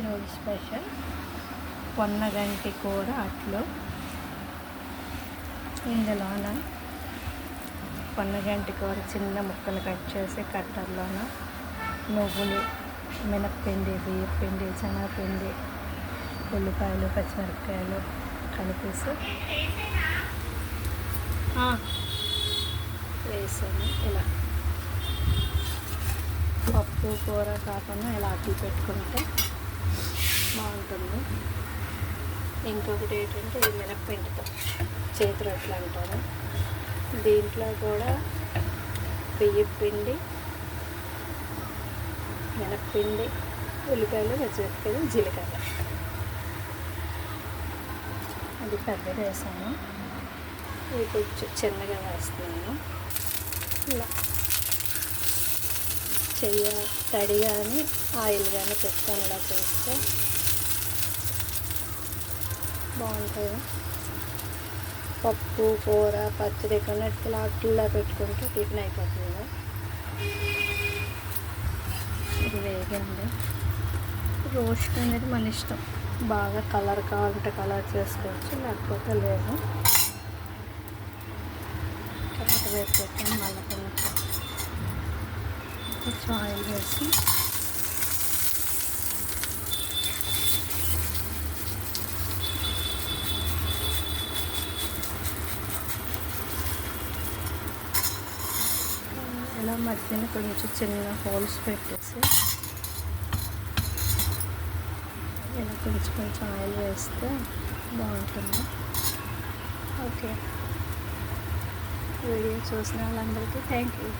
Kurnool special పొన్నగంటి కూర అట్లు. ఇందులోన పొన్నగంటి కూర చిన్న ముక్కలు కట్ చేసి కట్టర్లోన నువ్వులు, మినప్పిండి, బియ్యపిండి, శనగపిండి, ఉల్లిపాయలు, పచ్చిమిరపకాయలు కలిపేసి వేసాను. ఇలా పప్పు కూర కాకుండా ఇలా అట్లు పెట్టుకుంటే బాగుంటుంది. ఇంకొకటి ఏంటంటే ఇది మినప్పిండితో చేతి రొట్టెలు అంటారు. దీంట్లో కూడా బియ్యపిండి, మినప్పిండి, ఉల్లిపాయలు, పచ్చిమిరపకాయలు, జీలకర్ర అది పెద్దగా వేసాను. ఇది కొంచెం చిన్నగా వేస్తున్నాను. ఇలా తడి కానీ ఆయిల్ కానీ పెట్టుకొని ఇలా చేస్తే బాగుంటుంది. పప్పు కూర పచ్చడి కొన్నట్టుగా అట్లా పెట్టుకుంటే టిఫిన్ అయిపోతుంది. ఇది వేగింది. రోస్ట్ అనేది మన ఇష్టం. బాగా కలర్ కావాలంటే కలర్ చేసుకోవచ్చు, లేకపోతే లేదు. తర్వాత వేసి పెట్టాను. మళ్ళీ కొంచెం ఆయిల్ వేసి ఇలా మధ్యన కొంచెం చిన్న హోల్స్ పెట్టేసి ఇలా కొంచెం ఆయిల్ వేస్తే బాగుంటుంది. ఓకే, వీడియో చూసిన వాళ్ళందరికీ థ్యాంక్ యూ.